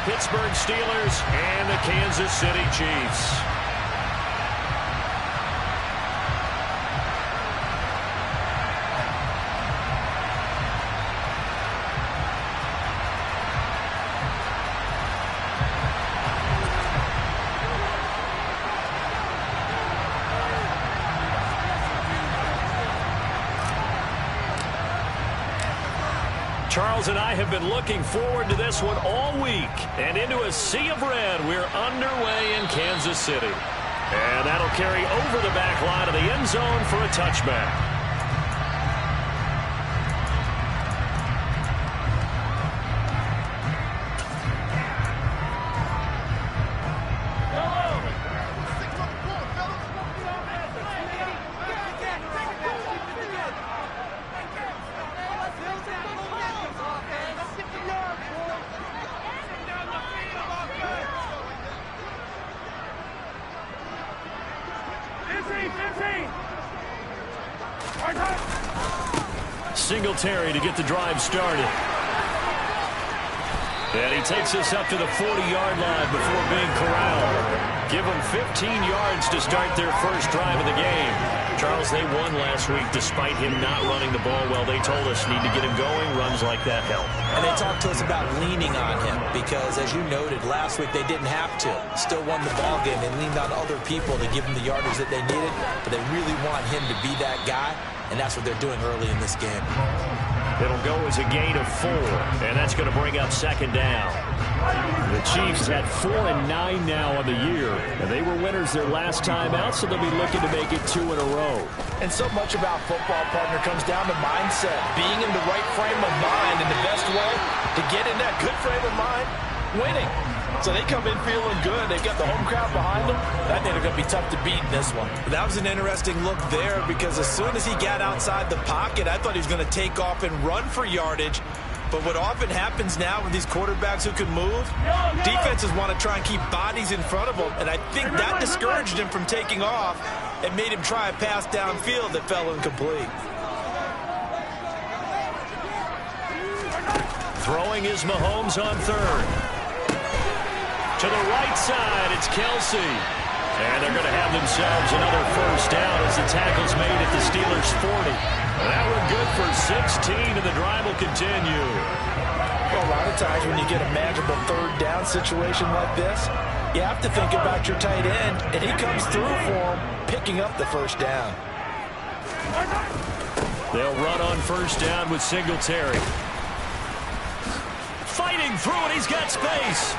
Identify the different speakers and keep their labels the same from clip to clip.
Speaker 1: Pittsburgh Steelers and the Kansas City Chiefs. Charles and I have been looking forward to this one all week. And into a sea of red, we're underway in Kansas City. And that'll carry over the back line of the end zone for a touchback. Singletary to get the drive started. And he takes us up to the 40-yard line before being corralled. Give them 15 yards to start their first drive of the game. Charles, they won last week despite him not running the ball well. They told us need to get him going. Runs like that help.
Speaker 2: And they talked to us about leaning on him because, as you noted, last week they didn't have to. Still won the ball game. They leaned on other people to give them the yardage that they needed, but they really want him to be that guy, and that's what they're doing early in this game.
Speaker 1: It'll go as a gain of 4, and that's going to bring up second down. The Chiefs had 4 and 9 now on the year, and they were winners their last time out, so they'll be looking to make it 2 in a row.
Speaker 3: And so much about football, partner, comes down to mindset. Being in the right frame of mind, and the best way to get in that good frame of mind, winning. So they come in feeling good. They've got the home crowd behind them. I think they're going to be tough to beat in this one.
Speaker 2: That was an interesting look there because as soon as he got outside the pocket, I thought he was going to take off and run for yardage. But what often happens now with these quarterbacks who can move, defenses want to try and keep bodies in front of them. And I think that discouraged him from taking off and made him try a pass downfield that fell incomplete.
Speaker 1: Throwing is Mahomes on third. To the right side, it's Kelsey. And they're going to have themselves another first down as the tackle's made at the Steelers' 40. That one good for 16, and the drive will continue.
Speaker 3: Well, a lot of times when you get a manageable third down situation like this, you have to think about your tight end, and he comes through for him, picking up the first down.
Speaker 1: They'll run on first down with Singletary. Fighting through it, he's got space.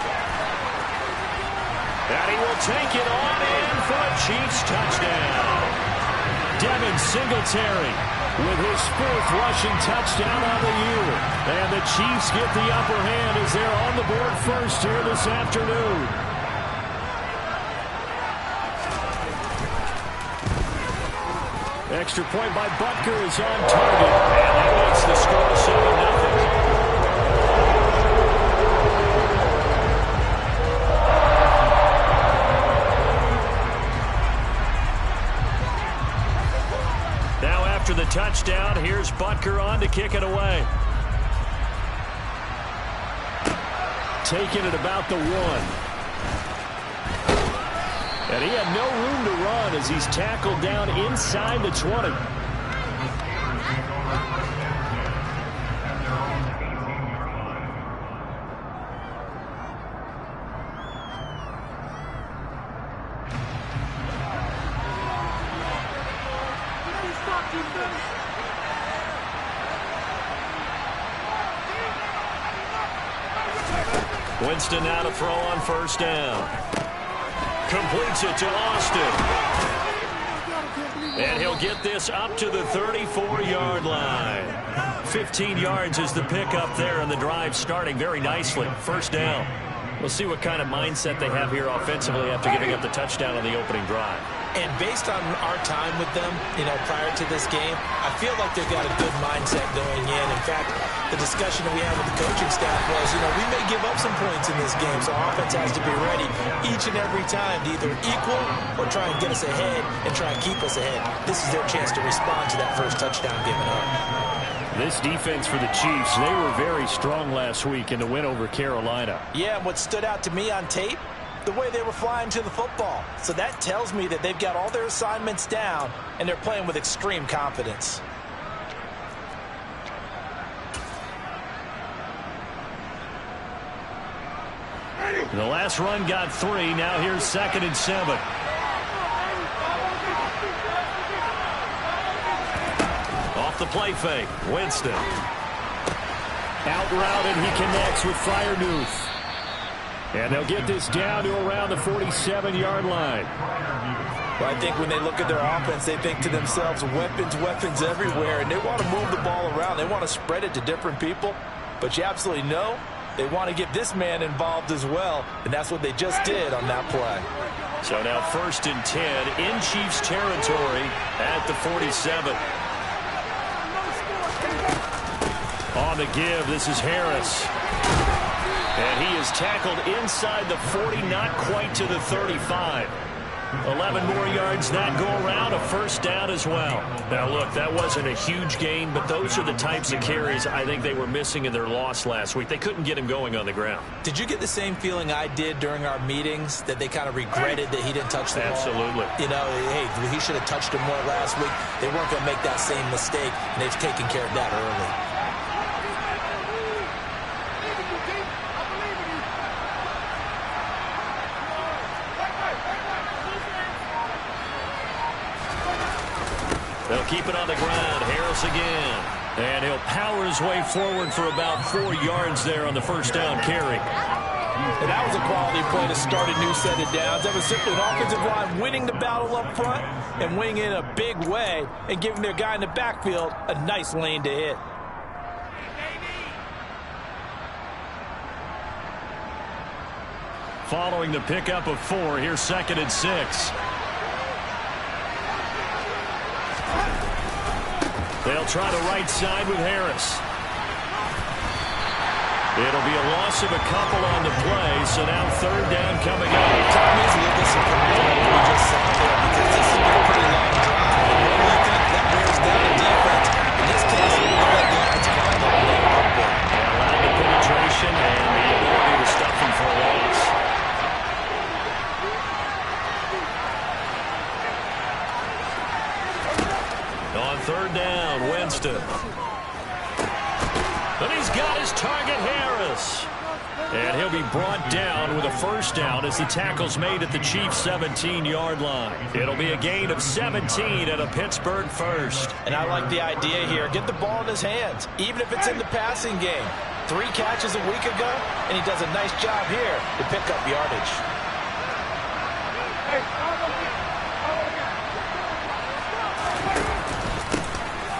Speaker 1: And he will take it on in for a Chiefs touchdown. Devin Singletary with his 4th rushing touchdown on the year. And the Chiefs get the upper hand as they're on the board first here this afternoon. Extra point by Butker is on target. And that makes the score 7-0. After the touchdown, here's Butker on to kick it away. Taking it about the 1. And he had no room to run as he's tackled down inside the 20. Winston now to throw on first down. Completes it to Austin. And he'll get this up to the 34-yard line. 15 yards is the pickup there, and the drive starting very nicely. First down. We'll see what kind of mindset they have here offensively after giving up the touchdown on the opening drive.
Speaker 2: And based on our time with them, prior to this game, I feel like they've got a good mindset going in. In fact, the discussion that we had with the coaching staff was, we may give up some points in this game, so our offense has to be ready each and every time to either equal or try and get us ahead and try and keep us ahead. This is their chance to respond to that first touchdown given up.
Speaker 1: This defense for the Chiefs, they were very strong last week in the win over Carolina.
Speaker 3: Yeah, and what stood out to me on tape, the way they were flying to the football. So that tells me that they've got all their assignments down, and they're playing with extreme confidence.
Speaker 1: The last run got 3. Now here's 2nd and 7. Off the play fake. Winston. Out route, and he connects with Freiermuth. And they'll get this down to around the 47-yard line.
Speaker 3: Well, I think when they look at their offense, they think to themselves, weapons, weapons everywhere, and they want to move the ball around. They want to spread it to different people, but you absolutely know they want to get this man involved as well, and that's what they just did on that play.
Speaker 1: So now 1st and 10 in Chiefs territory at the 47. On the give, this is Harris. And he is tackled inside the 40, not quite to the 35. 11 more yards that go around, a 1st down as well. Now, look, that wasn't a huge gain, but those are the types of carries I think they were missing in their loss last week. They couldn't get him going on the ground.
Speaker 3: Did you get the same feeling I did during our meetings, that they kind of regretted that he didn't touch the ball?
Speaker 1: Absolutely.
Speaker 3: You know, hey, he should have touched him more last week. They weren't going to make that same mistake, and they've taken care of that early.
Speaker 1: They'll keep it on the ground. Harris again. And he'll power his way forward for about 4 yards there on the 1st down carry.
Speaker 3: And that was a quality play to start a new set of downs. That was simply an offensive line winning the battle up front and winning in a big way and giving their guy in the backfield a nice lane to hit.
Speaker 1: Following the pickup of 4, here's 2nd and 6. They'll try the right side with Harris. It'll be a loss of a couple on the play, so now 3rd down coming up.
Speaker 3: Tom is a little disappointed in what we just saw there because this has been a pretty long drive. And what do you think that wears down the defense? In this case, they let the offensive line up a little bit.
Speaker 1: And allowed the penetration and the ability to stuff him for a loss. On 3rd down, Winston. But he's got his target, Harris. And he'll be brought down with a 1st down as the tackle's made at the Chiefs' 17-yard line. It'll be a gain of 17 and a Pittsburgh 1st.
Speaker 3: And I like the idea here. Get the ball in his hands, even if it's in the passing game. 3 catches a week ago, and he does a nice job here to pick up yardage.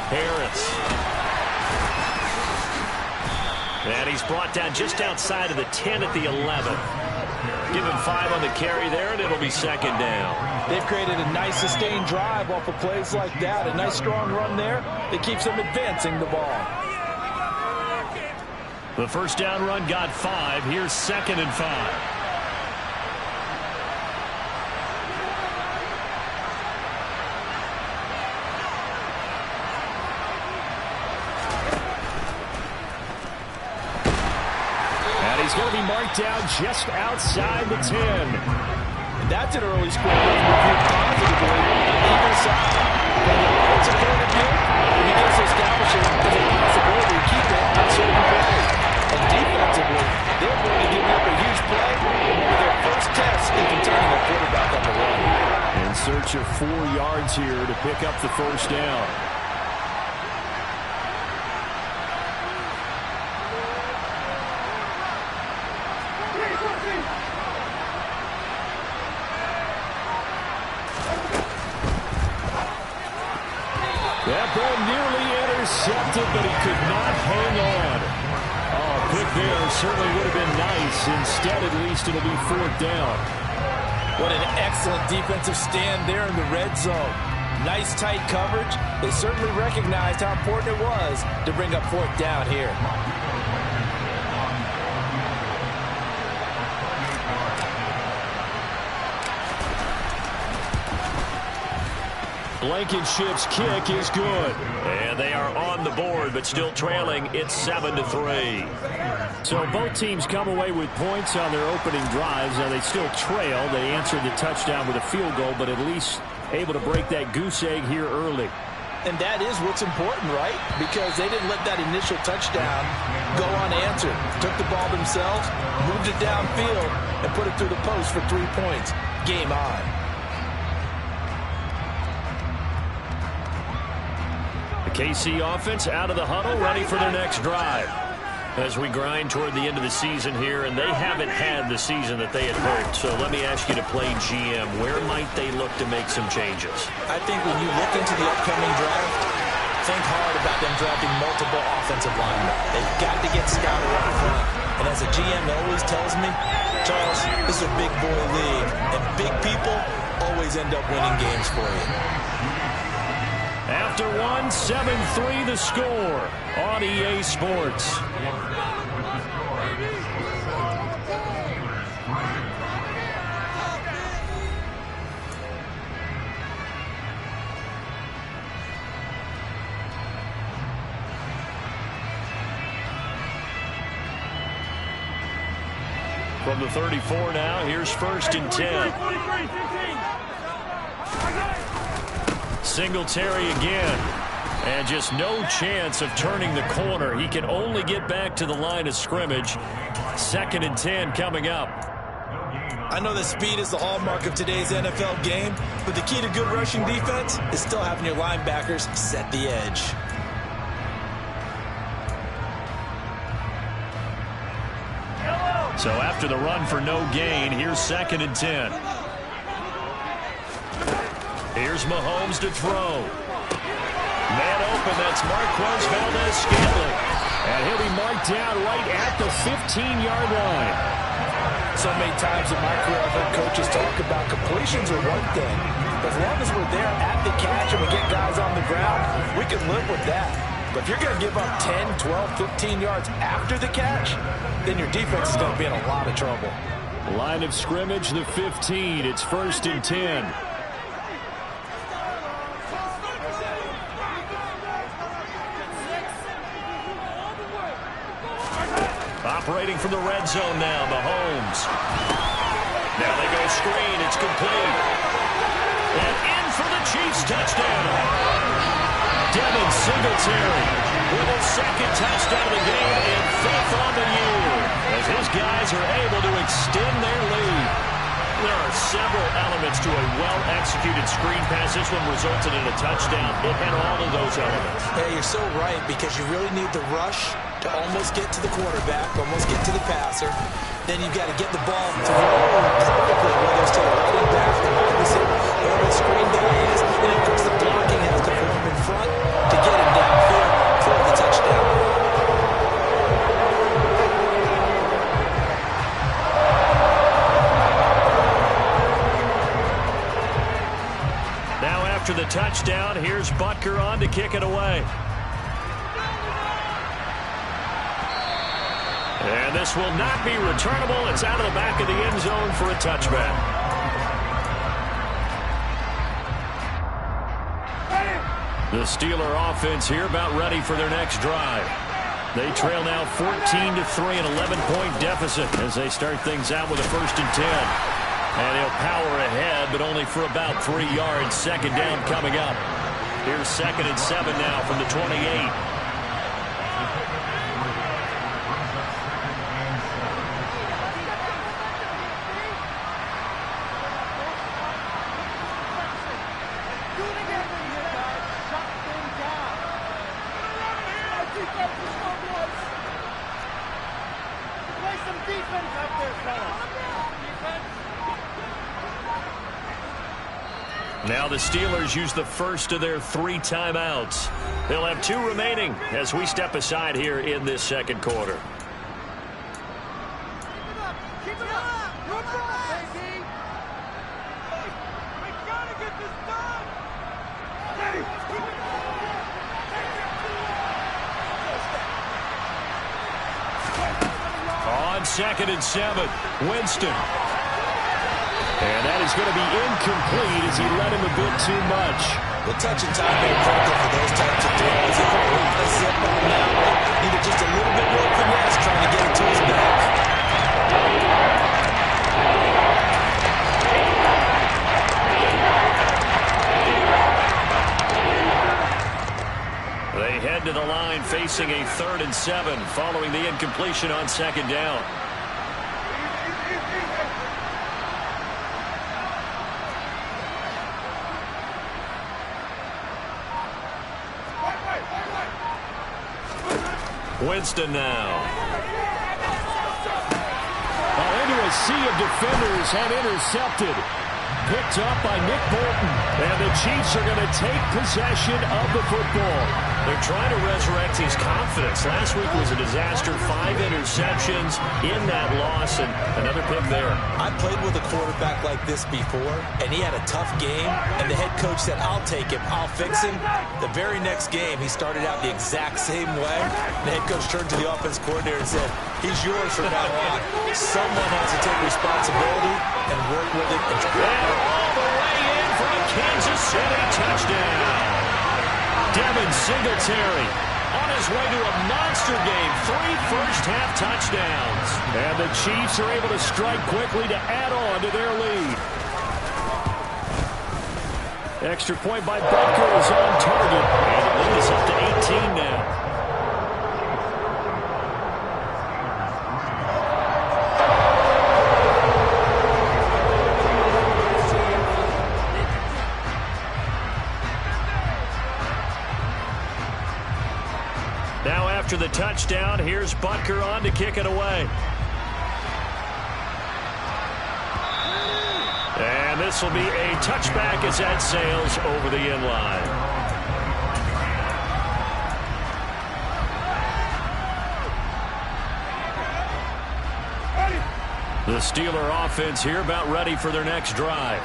Speaker 1: Harris. And he's brought down just outside of the 10 at the 11. Give him 5 on the carry there, and it'll be 2nd down.
Speaker 3: They've created a nice sustained drive off of plays like that. A nice strong run there that keeps them advancing the ball.
Speaker 1: The 1st down run got 5. Here's 2nd and 5. He's going to be marked down just outside the 10.
Speaker 3: And that's an early score that's reviewed positively on either side. From the offensive point of view, it begins to establish it as a possibility to keep it on certain plays. And defensively, they're going to give up a huge play with their first test in containing a quarterback on the run.
Speaker 1: In search of 4 yards here to pick up the 1st down. That ball nearly intercepted, but he could not hang on. Oh, quick there certainly would have been nice. Instead, at least, it'll be 4th down.
Speaker 3: What an excellent defensive stand there in the red zone. Nice tight coverage. They certainly recognized how important it was to bring up 4th down here. Blankenship's kick is good. And
Speaker 1: And they are on the board, but still trailing. It's 7-3.
Speaker 4: So both teams come away with points on their opening drives. Now they still trail. They answered the touchdown with a field goal, but at least able to break that goose egg here early.
Speaker 3: And that is what's important, right? Because they didn't let that initial touchdown go unanswered. Took the ball themselves, moved it downfield, and put it through the post for 3 points. Game on.
Speaker 1: The KC offense out of the huddle, ready for their next drive. As we grind toward the end of the season here, and they haven't had the season that they had hoped. So let me ask you to play GM. Where might they look to make some changes?
Speaker 3: I think when you look into the upcoming draft, think hard about them drafting multiple offensive linemen. They've got to get scouted up front. And as a GM always tells me, Charles, this is a big boy league, and big people always end up winning games for you.
Speaker 1: After 7-3 the score on EA Sports. From the 34 now, here's 1st and 10. Singletary again. And just no chance of turning the corner. He can only get back to the line of scrimmage. 2nd and 10 coming up.
Speaker 3: I know that speed is the hallmark of today's NFL game, but the key to good rushing defense is still having your linebackers set the edge.
Speaker 1: So after the run for no gain, here's 2nd and 10. Here's Mahomes to throw. Man open, that's Marquez Valdez-Scantling. And he'll be marked down right at the 15-yard line.
Speaker 3: So many times in my career, I've heard coaches talk about completions are one thing. As long as we're there at the catch and we get guys on the ground, we can live with that. But if you're going to give up 10, 12, 15 yards after the catch, then your defense is going to be in a lot of trouble.
Speaker 1: Line of scrimmage, the 15. It's 1st and 10. Operating from the red zone now, Mahomes. Now they go screen. It's complete. And in for the Chiefs touchdown. Devin Singletary with his 2nd touchdown of the game and 5th on the year. As his guys are able to extend their lead. There are several elements to a well-executed screen pass. This one resulted in a touchdown. It had all of those elements.
Speaker 3: Yeah, you're so right, because you really need the rush to almost get to the quarterback, almost get to the passer. Then you've got to get the ball thrown perfectly, whether it's to the running back, the wide receiver, whatever the screen guy is. And of course, the blocking has to form in front to get him downfield for the touchdown.
Speaker 1: Now after the touchdown, here's Butker on to kick it away. And this will not be returnable. It's out of the back of the end zone for a touchback. The Steeler offense here about ready for their next drive. They trail now 14-3, an 11-point deficit as they start things out with a 1st and 10. And he'll power ahead, but only for about 3 yards. 2nd down coming up. Here's 2nd and 7 now from the 28. Now the Steelers use the first of their 3 timeouts. They'll have 2 remaining as we step aside here in this 2nd quarter. On 2nd and 7, Winston.
Speaker 4: And that is going to be incomplete as he led him a bit too much.
Speaker 2: The touch and time are critical for those types of throws. If a lot of zip on that one, needed just a little bit more finesse trying to get it to his back.
Speaker 1: They head to the line facing a 3rd and 7 following the incompletion on 2nd down. Winston now.
Speaker 4: Into a sea of defenders and intercepted. Picked up by Nick Bolton. And the Chiefs are going to take possession of the football.
Speaker 1: They're trying to resurrect his confidence. Last week was a disaster. 5 interceptions in that loss, and another pick there.
Speaker 2: I played with a quarterback like this before, and he had a tough game, and the head coach said, I'll take him, I'll fix him. The very next game, he started out the exact same way. The head coach turned to the offense coordinator and said, he's yours from now on. Someone has to take responsibility and work with it.
Speaker 1: And all the way in for a Kansas City touchdown. Devin Singletary on his way to a monster game. 3 first-half touchdowns.
Speaker 4: And the Chiefs are able to strike quickly to add on to their lead. Extra point by Butker is on target.
Speaker 1: And the lead is up to 18 now. After the touchdown, here's Butker on to kick it away. And this will be a touchback as that sails over the end line. The Steeler offense here about ready for their next drive.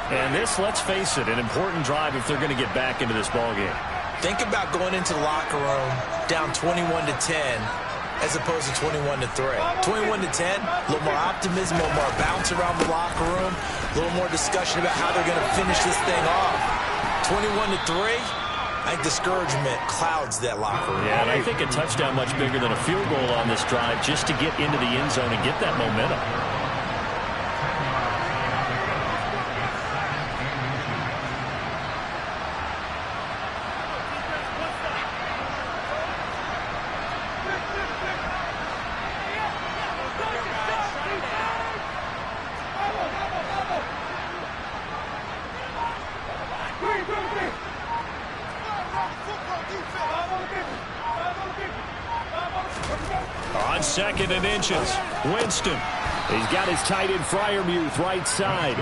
Speaker 1: And this, let's face it, an important drive if they're going to get back into this ballgame.
Speaker 2: Think about going into the locker room down 21-10 as opposed to 21-3. 21-10, a little more optimism, a little more bounce around the locker room, a little more discussion about how they're going to finish this thing off. 21-3, I think discouragement clouds that locker room.
Speaker 1: Yeah, and I think a touchdown much bigger than a field goal on this drive just to get into the end zone and get that momentum. On 2nd and inches, Winston.
Speaker 4: He's got his tight end Freiermuth right side.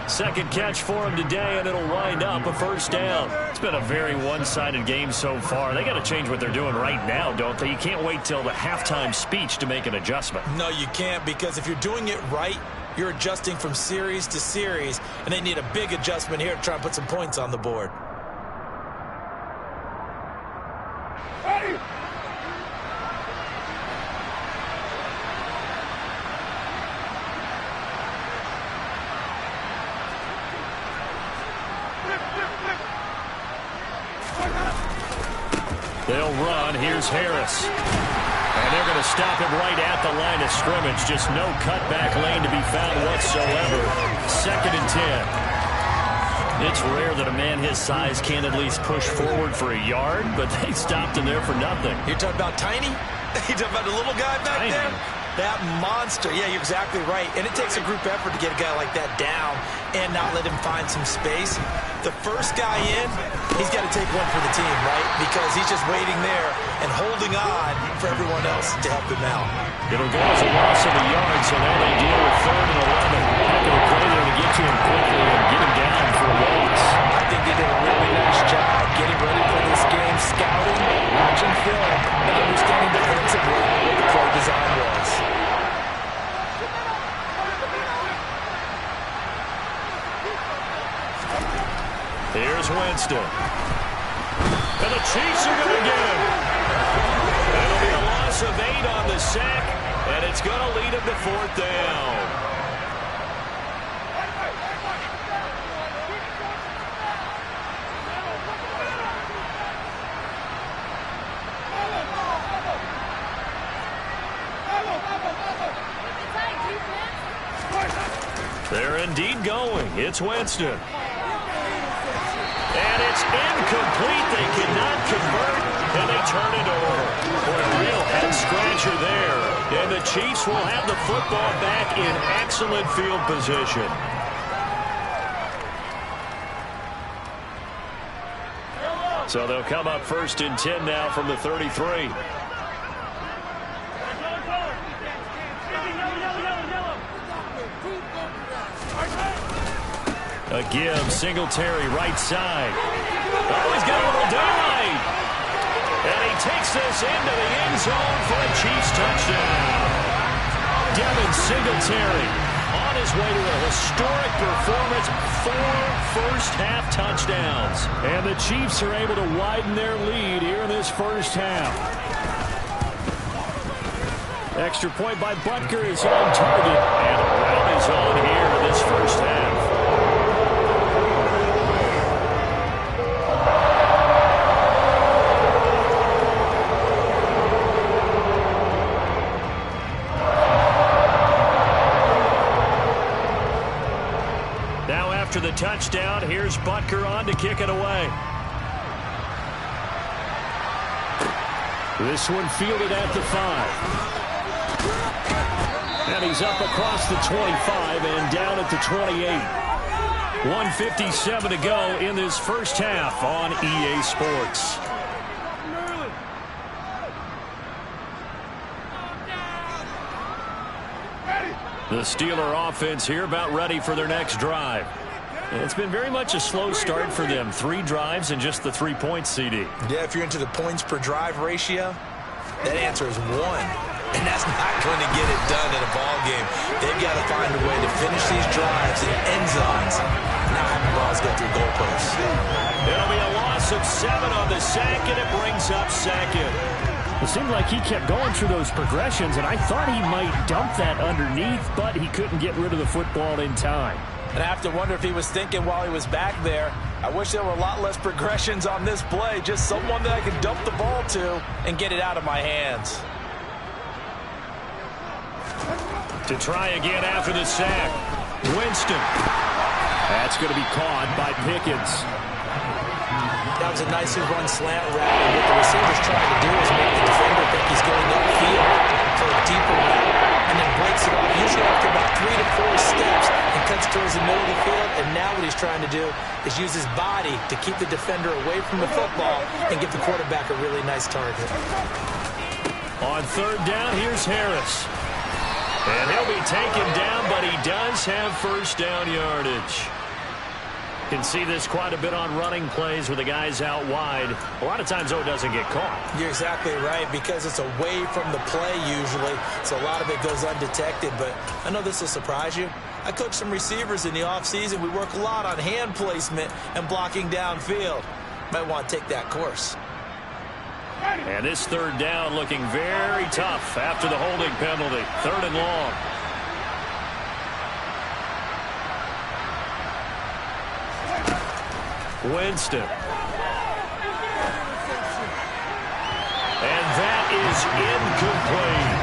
Speaker 1: Second catch for him today, and it'll wind up a first down. It's been a very one-sided game so far. They got to change what they're doing right now, don't they? You can't wait till the halftime speech to make an adjustment.
Speaker 2: No, you can't, because if you're doing it right, you're adjusting from series to series, and they need a big adjustment here to try and put some points on the board.
Speaker 1: They'll run. Here's Harris. And they're going to stop him right at the line of scrimmage. Just no cutback lane to be found whatsoever. 2nd and 10. It's rare that a man his size can't at least push forward for a yard, but they stopped him there for nothing.
Speaker 2: You're talking about tiny? You're talking about the little guy back there? That monster. Yeah, you're exactly right. And it takes a group effort to get a guy like that down and not let him find some space. The first guy in, he's got to take one for the team, right? Because he's just waiting there and holding on for everyone else to help him out.
Speaker 1: It'll go as a loss of a yard, so now they deal with 3rd and 11. Heck of a play there to get to him quickly and get him down for a loss.
Speaker 2: I think they did a really nice job getting ready for this game, scouting, watching film, and understanding defensively what the play design was.
Speaker 1: Here's Winston. And the Chiefs are going to get him. It'll be a loss of 8 on the sack, and it's going to lead him to 4th down. They're indeed going. It's Winston. And it's incomplete. They cannot convert, and they turn it over. For a real head-scratcher there. And the Chiefs will have the football back in excellent field position. So they'll come up 1st and 10 now from the 33. A give, Singletary, right side. Oh, he's got a little daylight. And he takes this into the end zone for a Chiefs touchdown. Devin Singletary on his way to a historic performance, 4 first-half touchdowns. And the Chiefs are able to widen their lead here in this first half. Extra point by Butker is on target. And a rout is on here in this first half. After the touchdown, here's Butker on to kick it away. This one fielded at the 5. And he's up across the 25 and down at the 28. 1:57 to go in this first half on EA Sports. The Steeler offense here about ready for their next drive. It's been very much a slow start for them. 3 drives and just the 3 points, CD.
Speaker 2: Yeah, if you're into the points per drive ratio, that answer is 1. And that's not going to get it done in a ball game. They've got to find a way to finish these drives in end zones, not having balls go through goalposts.
Speaker 1: It'll be a loss of 7 on the sack, and it brings up 2nd.
Speaker 4: It seemed like he kept going through those progressions, and I thought he might dump that underneath, but he couldn't get rid of the football in time.
Speaker 3: And I have to wonder if he was thinking while he was back there, I wish there were a lot less progressions on this play, just someone that I could dump the ball to and get it out of my hands.
Speaker 1: To try again after the sack, Winston.
Speaker 4: That's going to be caught by Pickens.
Speaker 3: That was a nicely run slant route, and what the receiver's trying to do is make the defender think he's going upfield for a deeper route, and then breaks it off, usually after about 3 to 4 steps, and cuts towards the middle of the field. And now what he's trying to do is use his body to keep the defender away from the football and give the quarterback a really nice target.
Speaker 1: On 3rd down, here's Harris. And he'll be taken down, but he does have first down yardage. Can see this quite a bit on running plays with the guys out wide. A lot of times, though, it doesn't get caught.
Speaker 3: You're exactly right, because it's away from the play usually, so a lot of it goes undetected. But I know this will surprise you. I coach some receivers in the offseason. We work a lot on hand placement and blocking downfield. Might want to take that course.
Speaker 1: And this 3rd down looking very tough after the holding penalty. 3rd and long. Winston. And that is incomplete.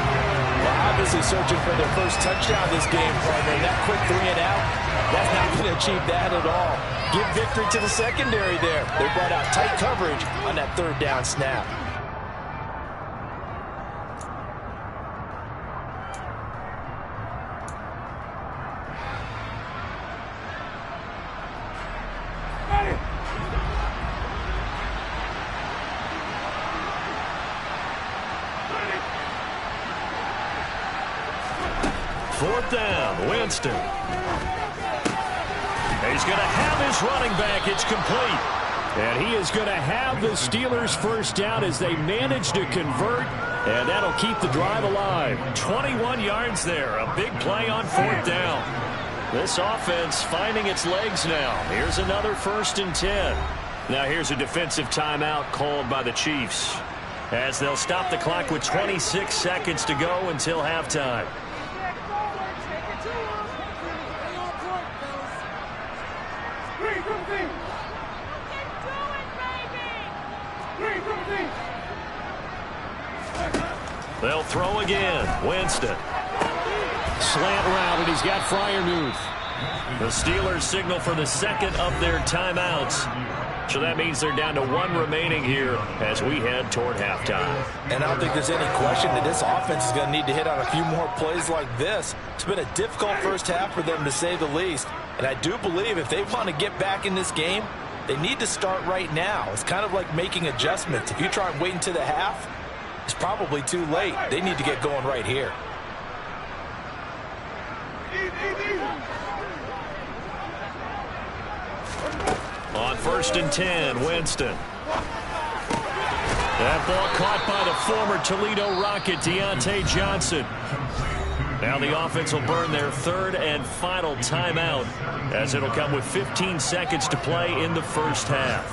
Speaker 3: Well, obviously searching for their first touchdown this game, partner. That quick 3 and out, that's not going to achieve that at all. Give victory to the secondary there. They brought out tight coverage on that 3rd down snap.
Speaker 1: Fourth down, Winston. He's going to have his running back. It's complete.
Speaker 4: And he is going to have the Steelers first down as they manage to convert. And that'll keep the drive alive.
Speaker 1: 21 yards there. A big play on 4th down. This offense finding its legs now. Here's another 1st and 10. Now here's a defensive timeout called by the Chiefs, as they'll stop the clock with 26 seconds to go until halftime. They'll throw again. Winston.
Speaker 4: Slant route, and he's got Freiermuth.
Speaker 1: The Steelers signal for the second of their timeouts. So that means they're down to one remaining here as we head toward halftime.
Speaker 3: And I don't think there's any question that this offense is going to need to hit on a few more plays like this. It's been a difficult first half for them, to say the least. And I do believe if they want to get back in this game, they need to start right now. It's kind of like making adjustments. If you try and wait until the half, it's probably too late. They need to get going right here.
Speaker 1: On 1st and 10, Winston. That ball caught by the former Toledo Rocket, Deontay Johnson. Now the offense will burn their third and final timeout, as it'll come with 15 seconds to play in the first half.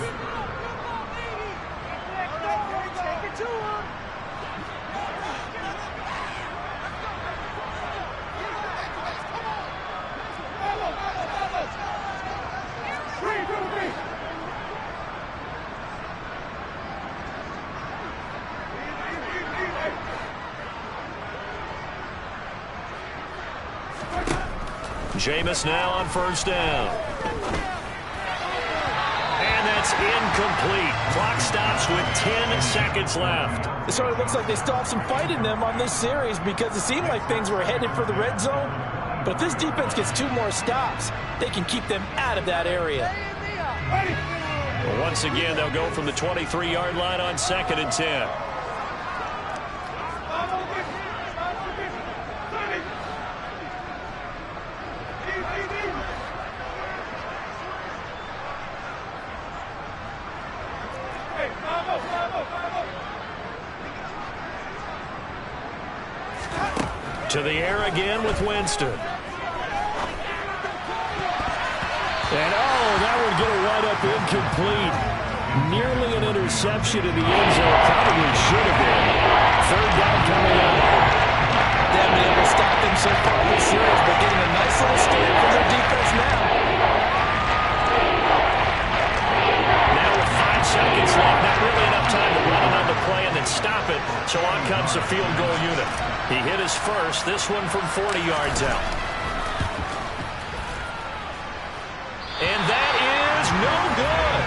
Speaker 1: Jameis now on 1st down. And that's incomplete. Clock stops with 10 seconds left.
Speaker 3: It sort of looks like they still have some fight in them on this series, because it seemed like things were headed for the red zone. But if this defense gets 2 more stops, they can keep them out of that area.
Speaker 1: Well, once again, they'll go from the 23-yard line on 2nd and 10. To the air again with Winston. And that would get a wide-up incomplete. Nearly an interception in the end zone. Probably should have been. 3rd down coming up.
Speaker 3: They haven't been able to stop them so far this series, but getting a nice little stand from their defense now.
Speaker 1: Now with 5 seconds left, not really enough time to run another play and then stop it. So on comes the field goal unit. He hit his first, this one from 40 yards out. And that is no good.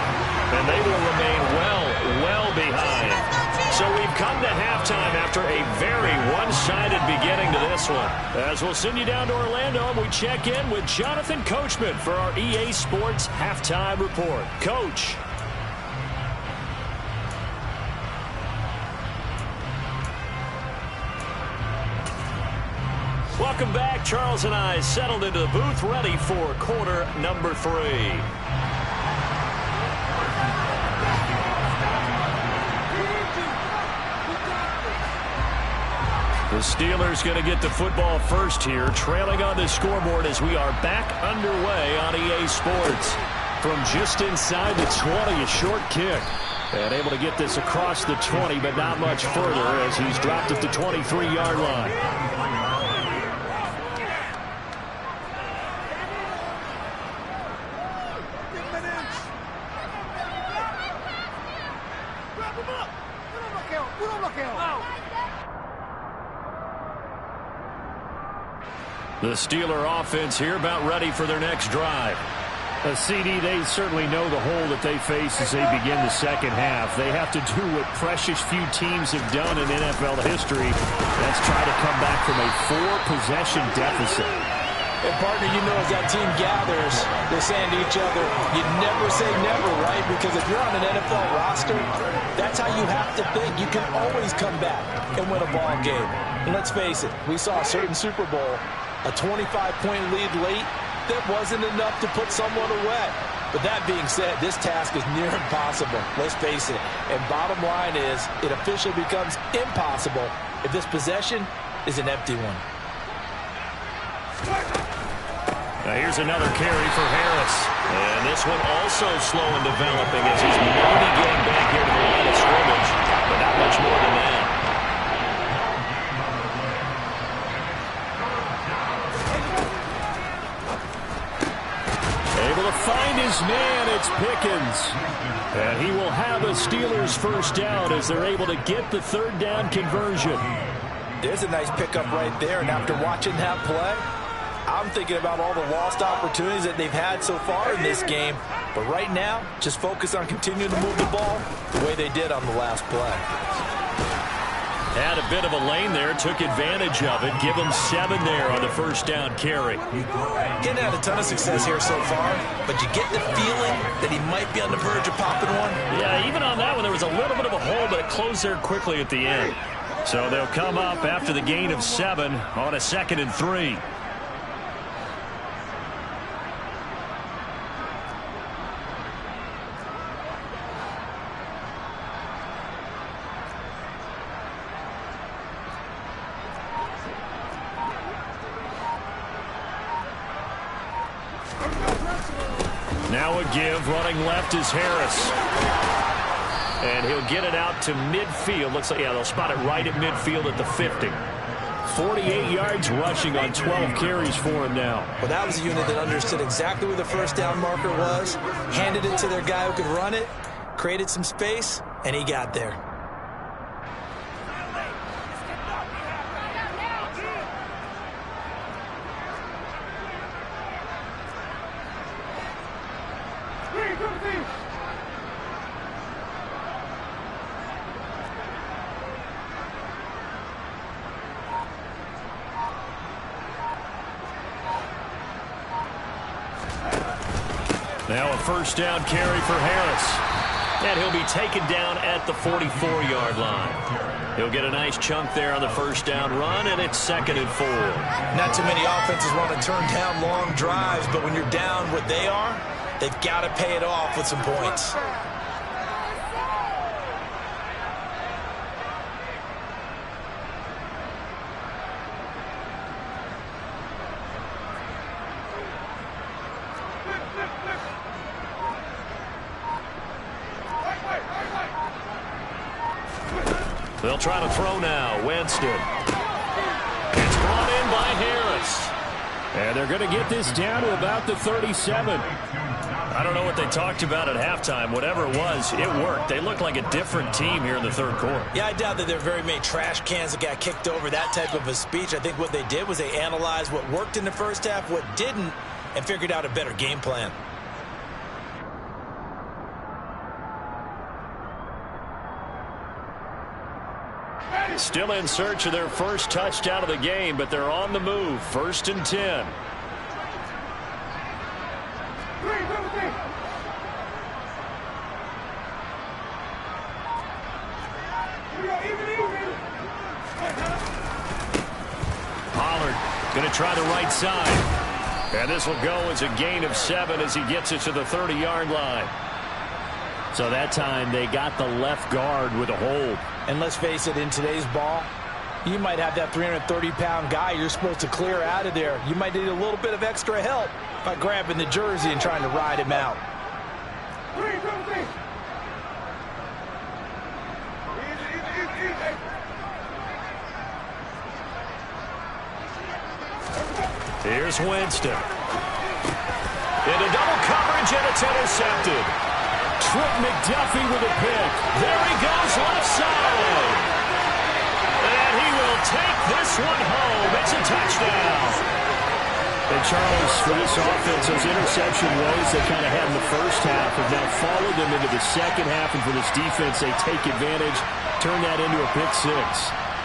Speaker 1: And they will remain well behind. So we've come to halftime after a very one-sided beginning to this one. As we'll send you down to Orlando, and we check in with Jonathan Coachman for our EA Sports Halftime Report. Coach. Welcome back. Charles and I settled into the booth, ready for quarter number 3. The Steelers going to get the football first here, trailing on the scoreboard as we are back underway on EA Sports. From just inside the 20, a short kick. And able to get this across the 20, but not much further as he's dropped at the 23-yard line. The Steeler offense here about ready for their next drive. A CD, they certainly know the hole that they face as they begin the second half. They have to do what precious few teams have done in NFL history. That's try to come back from a 4-possession deficit.
Speaker 3: And partner, you know, as that team gathers, they're saying to each other, you never say never, right? Because if you're on an NFL roster, that's how you have to think. You can always come back and win a ball game. And let's face it, we saw a certain Super Bowl, a 25-point lead late, that wasn't enough to put someone away. But that being said, this task is near impossible. Let's face it. And bottom line is, it officially becomes impossible if this possession is an empty one.
Speaker 1: Now here's another carry for Harris. And this one also slow in developing as he's maybe getting back here to the line of scrimmage. But not much more than that. Able to find his man, it's Pickens. And he will have a Steelers first down as they're able to get the 3rd down conversion.
Speaker 3: There's a nice pickup right there, and after watching that play, I'm thinking about all the lost opportunities that they've had so far in this game. But right now, just focus on continuing to move the ball the way they did on the last play.
Speaker 1: Had a bit of a lane there, took advantage of it. Give him 7 there on the first down carry.
Speaker 3: Getting had a ton of success here so far, but you get the feeling that he might be on the verge of popping one.
Speaker 1: Yeah, even on that one, there was a little bit of a hole, but it closed there quickly at the end. So they'll come up after the gain of 7 on a 2nd and 3. Now a give, running left is Harris. And he'll get it out to midfield. Looks like, yeah, they'll spot it right at midfield at the 50. 48 yards rushing on 12 carries for him now.
Speaker 3: Well, that was a unit that understood exactly where the first down marker was, handed it to their guy who could run it, created some space, and he got there.
Speaker 1: Now a first down carry for Harris. And he'll be taken down at the 44-yard line. He'll get a nice chunk there on the first down run, and it's 2nd and 4.
Speaker 3: Not too many offenses want to turn down long drives, but when you're down what they are, they've got to pay it off with some points.
Speaker 1: They'll try to throw now. Winston. It's brought in by Harris.
Speaker 4: And they're going to get this down to about the 37.
Speaker 1: I don't know what they talked about at halftime. Whatever it was, it worked. They look like a different team here in the third quarter.
Speaker 3: Yeah, I doubt that there are very many trash cans that got kicked over, that type of a speech. I think what they did was they analyzed what worked in the first half, what didn't, and figured out a better game plan.
Speaker 1: Still in search of their first touchdown of the game, but they're on the move. 1st and 10. Pollard going to try the right side. And this will go as a gain of 7 as he gets it to the 30-yard line.
Speaker 4: So that time they got the left guard with a hold.
Speaker 3: And let's face it, in today's ball, you might have that 330-pound guy you're supposed to clear out of there. You might need a little bit of extra help by grabbing the jersey and trying to ride him out.
Speaker 1: Here's Winston. Into double coverage, and it's intercepted.
Speaker 4: Trip McDuffie with a pick.
Speaker 1: There he goes, left side. And he will take this one home. It's a touchdown.
Speaker 4: And Charles, for this offense, those interception woes they kind of had in the first half have now followed them into the second half. And for this defense, they take advantage, turn that into a pick 6.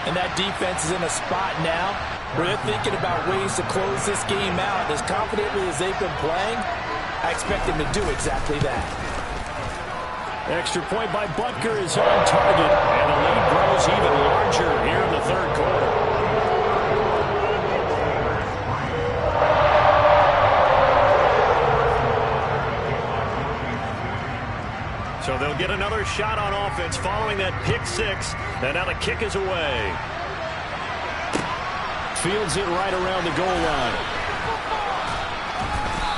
Speaker 3: And that defense is in a spot now where they're thinking about ways to close this game out. As confidently as they've been playing, I expect them to do exactly that.
Speaker 4: Extra point by Butker is on target.
Speaker 1: And the lead grows even larger here in the third quarter. So they'll get another shot on offense following that pick 6. And now the kick is away.
Speaker 4: Fields it right around the goal line.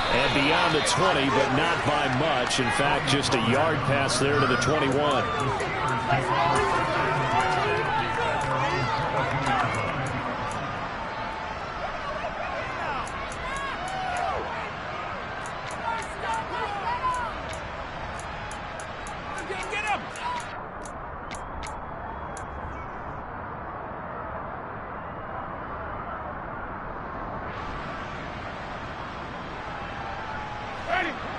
Speaker 4: And beyond the 20, but not by much. In fact, just a yard pass there to the 21.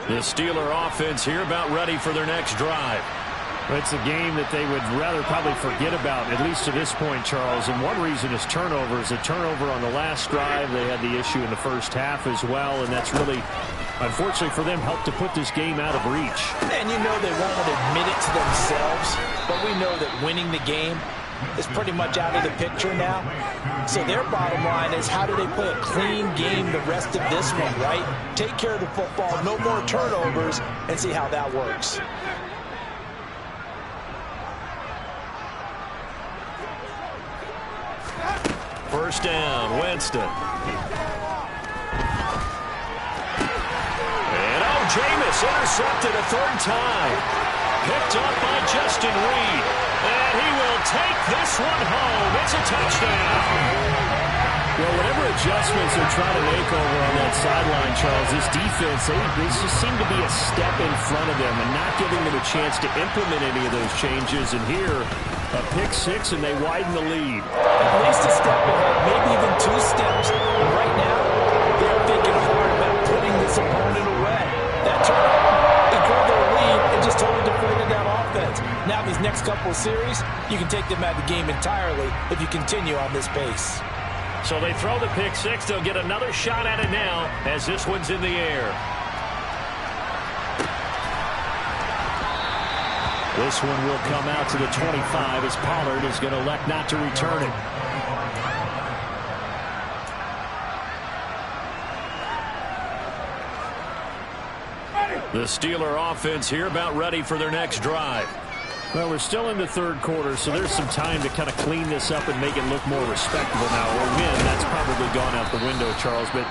Speaker 1: The Steeler offense here about ready for their next drive.
Speaker 4: It's a game that they would rather probably forget about, at least to this point, Charles. And one reason is turnovers. A turnover on the last drive. They had the issue in the first half as well, and that's really, unfortunately for them, helped to put this game out of reach.
Speaker 3: And you know they won't admit it to themselves, but we know that winning the game is pretty much out of the picture now. So their bottom line is, how do they play a clean game the rest of this one, right? Take care of the football, no more turnovers, and see how that works.
Speaker 1: First down, Winston. And Jameis intercepted a third time. Picked up by Justin Reed. And he will take this one home. It's a touchdown.
Speaker 4: Well, whatever adjustments they're trying to make over on that sideline, Charles, this defense, they just seem to be a step in front of them and not giving them a chance to implement any of those changes. And here, a pick six, and they widen the lead.
Speaker 3: At least a step ahead, maybe even 2 steps. And right now, they're thinking hard about putting this opponent away. That turnover, they grew their lead and just totally deflated that offense. Now these next couple of series, you can take them out of the game entirely if you continue on this pace.
Speaker 1: So they throw the pick six. They'll get another shot at it now as this one's in the air. This one will come out to the 25 as Pollard is going to elect not to return it. The Steeler offense here about ready for their next drive.
Speaker 4: Well, we're still in the third quarter, so there's some time to kind of clean this up and make it look more respectable now. Or win, that's probably gone out the window, Charles. But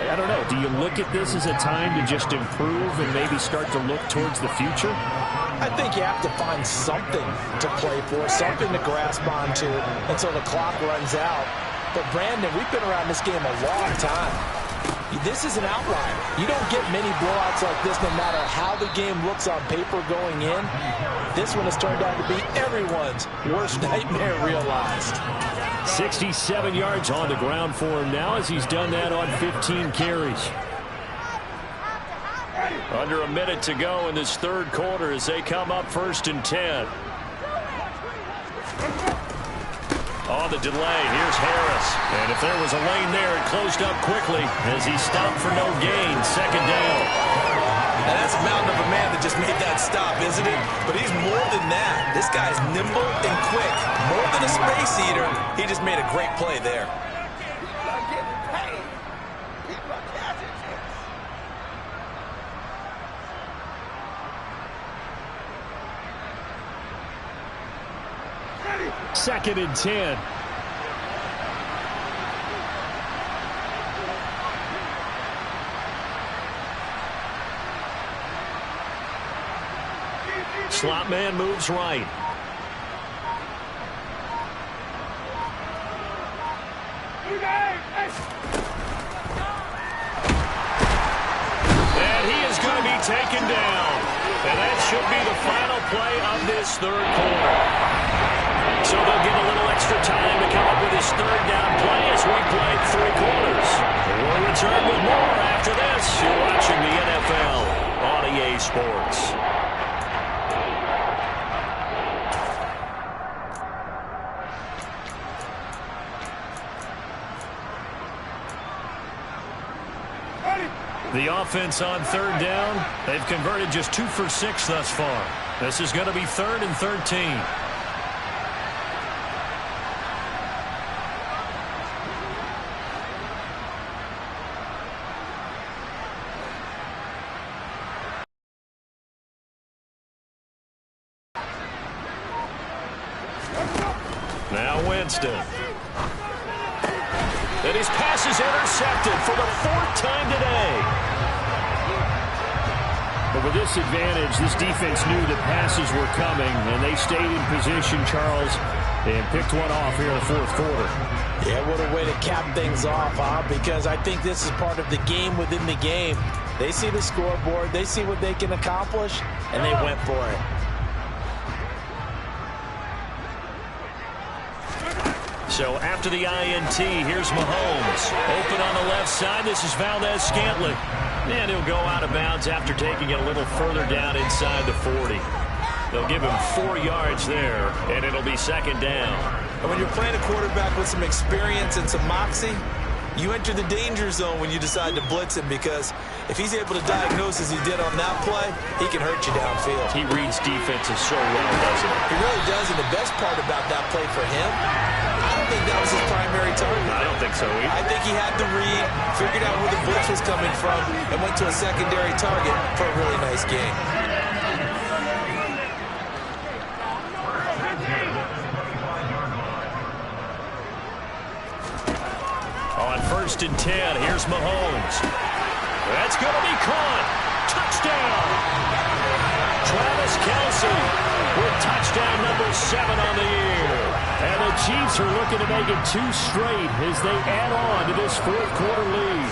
Speaker 4: I don't know. Do you look at this as a time to just improve and maybe start to look towards the future?
Speaker 3: I think you have to find something to play for, something to grasp onto until the clock runs out. But, Brandon, we've been around this game a long time. This is an outlier. You don't get many blowouts like this no matter how the game looks on paper going in. This one has turned out to be everyone's worst nightmare realized.
Speaker 1: 67 yards on the ground for him now as he's done that on 15 carries. Under a minute to go in this third quarter as they come up 1st and 10. On the delay, here's Harris. And if there was a lane there, it closed up quickly as he stopped for no gain. 2nd down.
Speaker 2: And that's a mountain of a man that just made that stop, isn't it? But he's more than that. This guy's nimble and quick. More than a space eater. He just made a great play there.
Speaker 4: Second and 10.
Speaker 1: Slot man moves right. And he is going to be taken down. And that should be the final play of this third quarter. So they'll get a little extra time to come up with his 3rd down play as we play 3 quarters. We'll return with more after this. You're watching the NFL on EA Sports. The offense on 3rd down, they've converted just 2 for 6 thus far. This is going to be 3rd and 13. Now Winston. And his pass is intercepted for the 4th time today.
Speaker 4: But with this advantage, this defense knew that passes were coming, and they stayed in position, Charles, and picked one off here in the 4th quarter.
Speaker 3: Yeah, what a way to cap things off, huh? Because I think this is part of the game within the game. They see the scoreboard, they see what they can accomplish, and they went for it.
Speaker 1: So after the INT, here's Mahomes. Open on the left side. This is Valdez-Scantling. And he'll go out of bounds after taking it a little further down inside the 40. They'll give him 4 yards there, and it'll be second down.
Speaker 2: And when you're playing a quarterback with some experience and some moxie, you enter the danger zone when you decide to blitz him, because if he's able to diagnose as he did on that play, he can hurt you downfield.
Speaker 1: He reads defenses so well, doesn't he?
Speaker 2: He really does, and the best part about that play for him, I don't think that was his primary target.
Speaker 1: I don't think so either.
Speaker 2: I think he had the read, figured out where the blitz was coming from, and went to a secondary target for a really nice game.
Speaker 1: On 1st and 10, here's Mahomes. That's going to be caught. Touchdown. Travis Kelce with touchdown number 7 on the year. And the Chiefs are looking to make it 2 straight as they add on to this 4th quarter lead.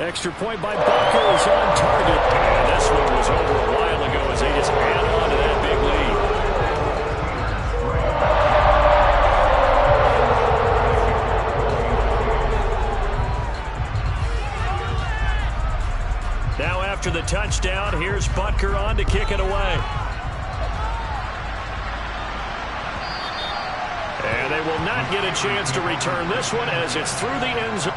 Speaker 1: Extra point by Bucker is on target. And this one was over a while ago as they just add on to that big lead. Now after the touchdown, here's Butker on to kick it away. And they will not get a chance to return this one as it's through the end zone.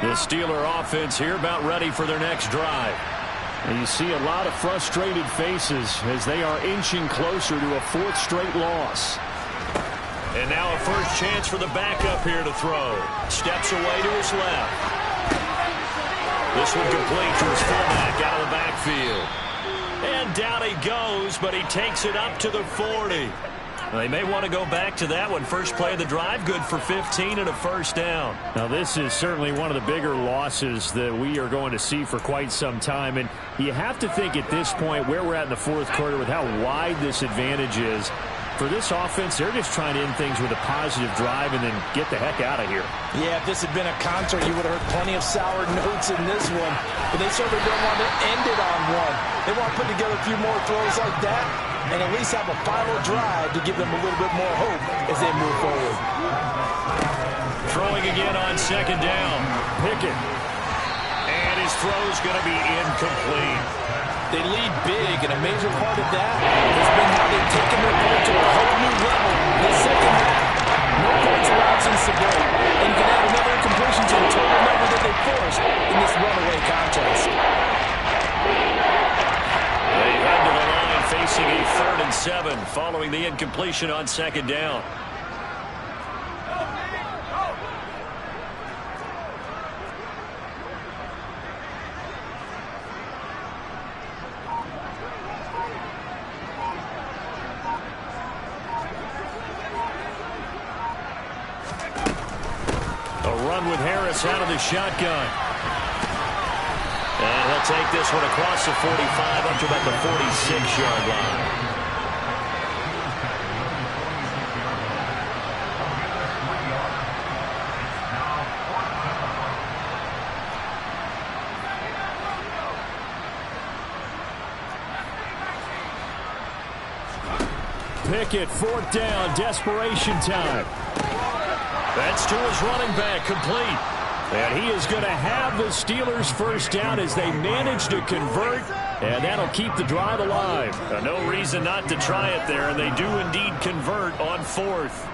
Speaker 1: The Steeler offense here about ready for their next drive. And you see a lot of frustrated faces as they are inching closer to a 4th straight loss. And now a first chance for the backup here to throw. Steps away to his left. This one complete to his fullback out of the backfield. And down he goes, but he takes it up to the 40. They may want to go back to that one. First play of the drive, good for 15 and a first down. Now, this is certainly one of the bigger losses that we are going to see for quite some time. And you have to think at this point where we're at in the 4th quarter with how wide this advantage is. For this offense, they're just trying to end things with a positive drive and then get the heck out of here.
Speaker 3: Yeah, if this had been a concert, you would have heard plenty of sour notes in this one. But they certainly don't want to end it on one. They want to put together a few more throws like that and at least have a final drive to give them a little bit more hope as they move forward.
Speaker 1: Throwing again on 2nd down. Pickett. And his throw's going to be incomplete.
Speaker 3: They lead big, and a major part of that has been how they've taken their play to a whole new level in the second half. No points allowed since the break, and you can add another incompletion to the total number that they forced in this runaway contest.
Speaker 1: They head to the line facing a 3rd and 7 following the incompletion on 2nd down. With Harris out of the shotgun. And he'll take this one across the 45 up to about the 46-yard line. Pickett, 4th down, desperation time. That's to his running back, complete. And he is going to have the Steelers first down as they manage to convert, and that'll keep the drive alive. No reason not to try it there, and they do indeed convert on 4th.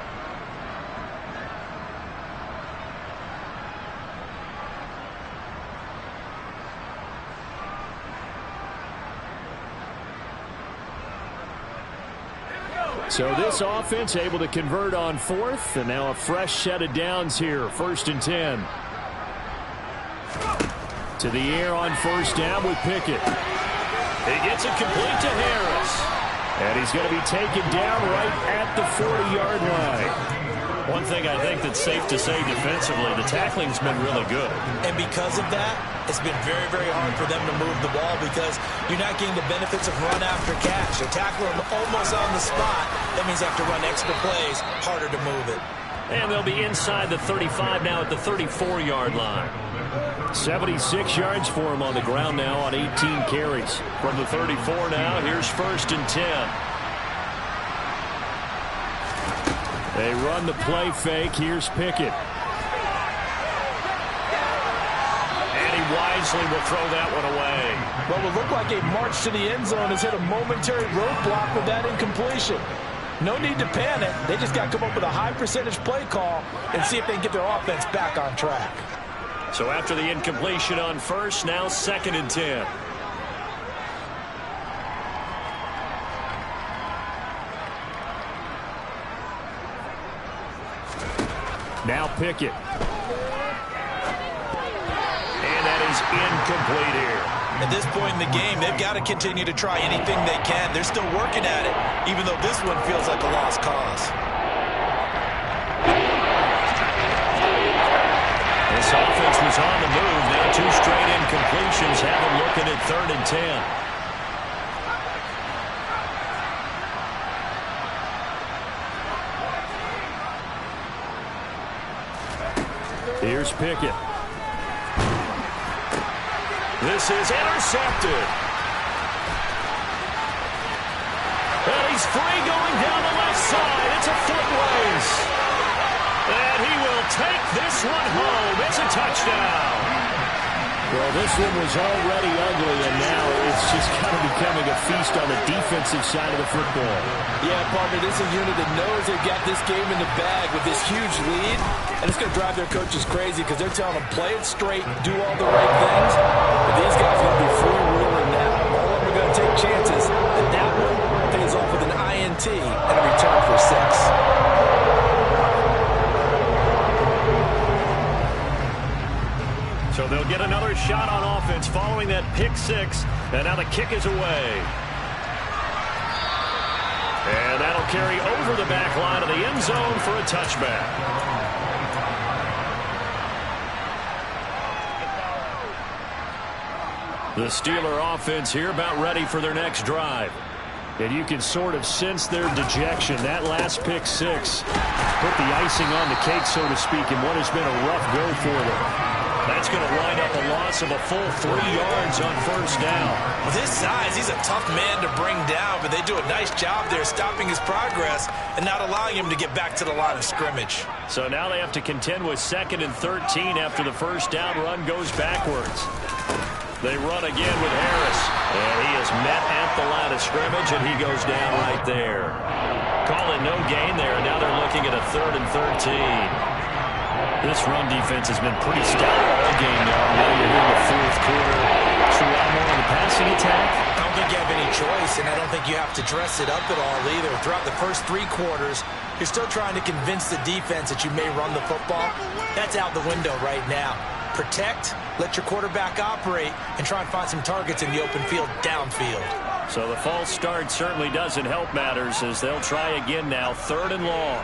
Speaker 1: So this offense able to convert on 4th, and now a fresh set of downs here, 1st and 10. To the air on 1st down with Pickett. He gets it complete to Harris.
Speaker 4: And he's going to be taken down right at the 40-yard line.
Speaker 1: One thing I think that's safe to say defensively, the tackling's been really good.
Speaker 2: And because of that, it's been very, very hard for them to move the ball because you're not getting the benefits of run after catch. They're tackling them almost on the spot. That means they have to run extra plays, harder to move it.
Speaker 1: And they'll be inside the 35 now at the 34-yard line.
Speaker 4: 76 yards for him on the ground now on 18 carries.
Speaker 1: From the 34 now, here's 1st and 10.
Speaker 4: They run the play fake. Here's Pickett.
Speaker 1: And he wisely will throw that one away.
Speaker 3: What would look like a march to the end zone has hit a momentary roadblock with that incompletion. No need to panic. They just got to come up with a high percentage play call and see if they can get their offense back on track.
Speaker 1: So after the incompletion on 1st, now 2nd and 10.
Speaker 4: Now Pickett.
Speaker 1: And that is incomplete here.
Speaker 2: At this point in the game, they've got to continue to try anything they can. They're still working at it, even though this one feels like a lost cause.
Speaker 1: This offense was on the move. Now 2 straight incompletions have them looking at 3rd and 10.
Speaker 4: Here's Pickett.
Speaker 1: This is intercepted. And he's free going down the left side. It's a foot race. And he will take this one home. It's a touchdown.
Speaker 4: Well, this one was already ugly, and now it's just kind of becoming a feast on the defensive side of the football.
Speaker 3: Yeah, partner, this is a unit that knows they've got this game in the bag with this huge lead, and it's going to drive their coaches crazy because they're telling them play it straight, do all the right things. But these guys are going to be freewheeling now. All of them are going to take chances, and that one pays off with an INT and a return for 6.
Speaker 1: So they'll get another shot on offense following that pick 6. And now the kick is away. And that'll carry over the back line of the end zone for a touchback. The Steeler offense here about ready for their next drive.
Speaker 4: And you can sort of sense their dejection. That last pick 6 put the icing on the cake, so to speak, in what has been a rough go for them.
Speaker 1: That's going to wind up a loss of a full 3 yards on 1st down.
Speaker 2: With his size, he's a tough man to bring down, but they do a nice job there stopping his progress and not allowing him to get back to the line of scrimmage.
Speaker 1: So now they have to contend with 2nd and 13 after the 1st down run goes backwards. They run again with Harris, and he is met at the line of scrimmage, and he goes down right there. Calling no gain there, and now they're looking at a 3rd and 13. This run defense has been pretty stout all game now. Now you're here in the 4th quarter. To rely more on the passing attack?
Speaker 2: I don't think you have any choice, and I don't think you have to dress it up at all either. Throughout the first 3 quarters, you're still trying to convince the defense that you may run the football. That's out the window right now. Protect, let your quarterback operate, and try and find some targets in the open field downfield.
Speaker 1: So the false start certainly doesn't help matters as they'll try again now, 3rd and long.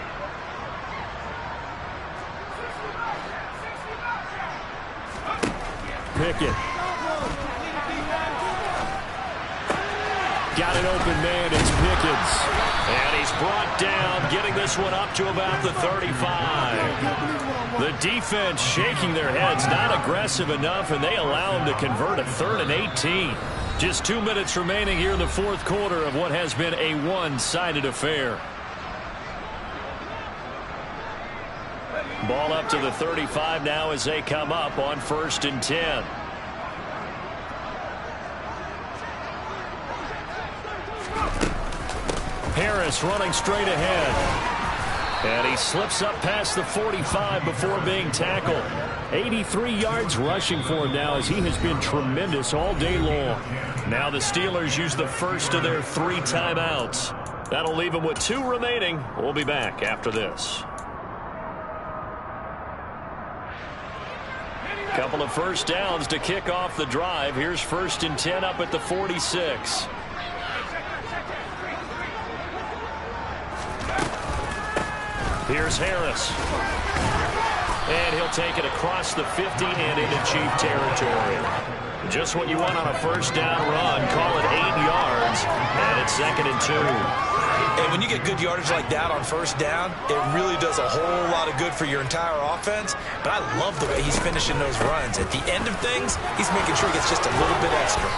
Speaker 4: Pickett. Got an open man. It's Pickens.
Speaker 1: And he's brought down, getting this one up to about the 35. The defense shaking their heads, not aggressive enough, and they allow him to convert a 3rd and 18. Just 2 minutes remaining here in the 4th quarter of what has been a one-sided affair. Ball up to the 35 now as they come up on 1st and 10. Harris running straight ahead. And he slips up past the 45 before being tackled.
Speaker 4: 83 yards rushing for him now as he has been tremendous all day long.
Speaker 1: Now the Steelers use the first of their 3 timeouts. That'll leave them with 2 remaining. We'll be back after this. Couple of first downs to kick off the drive. Here's 1st and 10 up at the 46. Here's Harris. And he'll take it across the 50 and into Chief territory. Just what you want on a first down run. Call it 8 yards, and it's 2nd and 2.
Speaker 2: And when you get good yardage like that on first down, it really does a whole lot of good for your entire offense. But I love the way he's finishing those runs. At the end of things, he's making sure he gets just a little bit extra.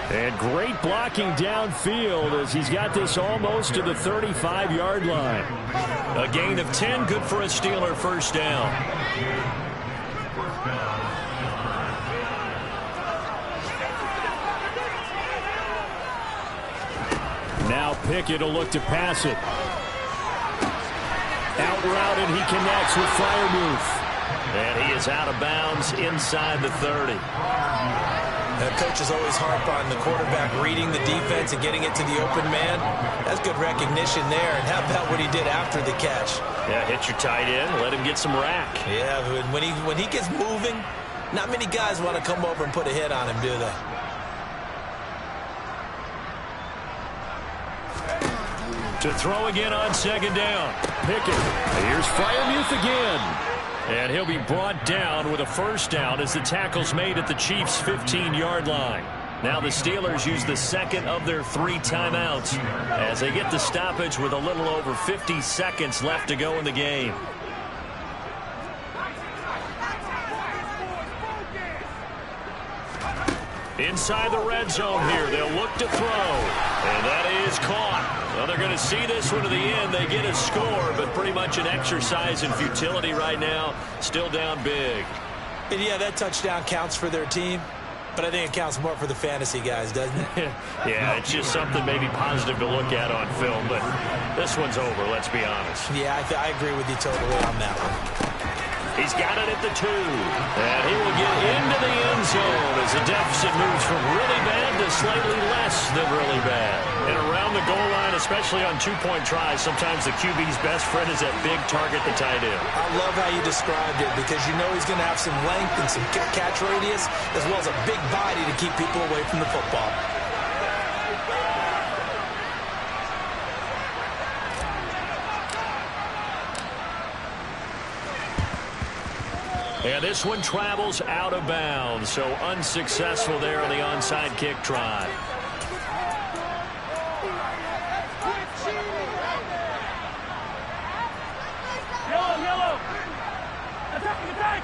Speaker 4: And great blocking downfield as he's got this almost to the 35-yard line.
Speaker 1: A gain of 10, good for a Steeler first down.
Speaker 4: Now Pickett will look to pass it. Out route, and he connects with Freiermuth.
Speaker 1: And he is out of bounds inside the 30.
Speaker 2: Coaches always harp on the quarterback reading the defense and getting it to the open man. That's good recognition there. And how about what he did after the catch?
Speaker 1: Yeah, hit your tight end, let him get some rack.
Speaker 2: Yeah, when he gets moving, not many guys want to come over and put a hit on him, do they?
Speaker 1: To throw again on 2nd down.
Speaker 4: Pickett. Here's Freiermuth again.
Speaker 1: And he'll be brought down with a first down as the tackle's made at the Chiefs' 15-yard line. Now the Steelers use the 2nd of their 3 timeouts as they get the stoppage with a little over 50 seconds left to go in the game. Inside the red zone here, they'll look to throw. And that is caught. Well, they're going to see this one to the end. They get a score, but pretty much an exercise in futility right now. Still down big.
Speaker 2: And yeah, that touchdown counts for their team, but I think it counts more for the fantasy guys, doesn't it?
Speaker 1: Yeah, it's just something maybe positive to look at on film, but this one's over, let's be honest.
Speaker 2: Yeah, I agree with you totally on that one.
Speaker 1: He's got it at the 2. And he will get into the end zone as the deficit moves from really bad to slightly less than really bad. And around the goal line, especially on 2-point tries, sometimes the QB's best friend is that big target, the tight end.
Speaker 2: I love how you described it because you know he's going to have some length and some catch radius as well as a big body to keep people away from the football.
Speaker 1: And this one travels out of bounds, so unsuccessful there on the onside kick try.
Speaker 5: Yellow. Attack.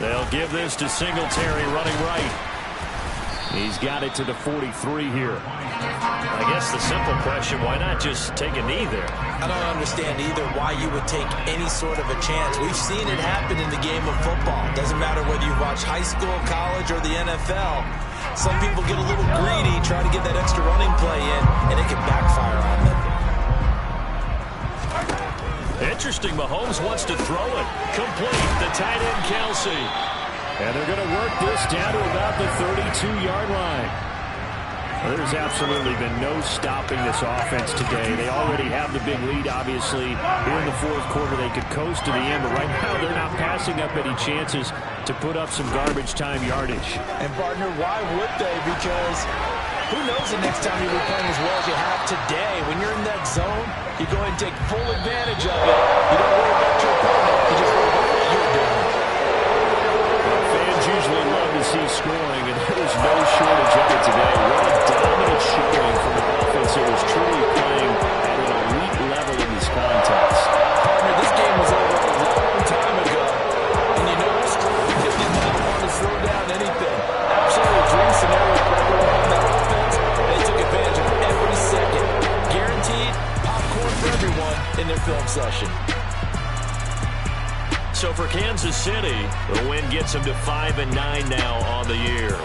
Speaker 1: They'll give this to Singletary running right. He's got it to the 43 here. I guess the simple question, why not just take a knee there?
Speaker 2: I don't understand either why you would take any sort of a chance. We've seen it happen in the game of football. Doesn't matter whether you watch high school, college, or the NFL. Some people get a little greedy, try to get that extra running play in, and it can backfire on them.
Speaker 1: Interesting, Mahomes wants to throw it. Complete, the tight end Kelsey.
Speaker 4: And they're going to work this down to about the 32-yard line. Well, there's absolutely been no stopping this offense today. They already have the big lead, obviously. Here in the 4th quarter, they could coast to the end, but right now they're not passing up any chances to put up some garbage time yardage.
Speaker 3: And, partner, why would they? Because who knows the next time you'll be playing as well as you have today. When you're in that zone, you go ahead and take full advantage of it. You don't worry about your opponent. You just worry about what you're doing.
Speaker 4: Fans usually love to see scoring, and there's no shortage of it today. What a dominant showing from an offense that was truly playing at an elite level in this contest.
Speaker 3: Partner, this game was over a long time ago, and you noticed they did not want to slow down anything. Absolutely a dream scenario for everyone on that offense. They took advantage of every second. Guaranteed popcorn for everyone in their film session.
Speaker 1: So for Kansas City, the win gets them to 5-9 now on the year.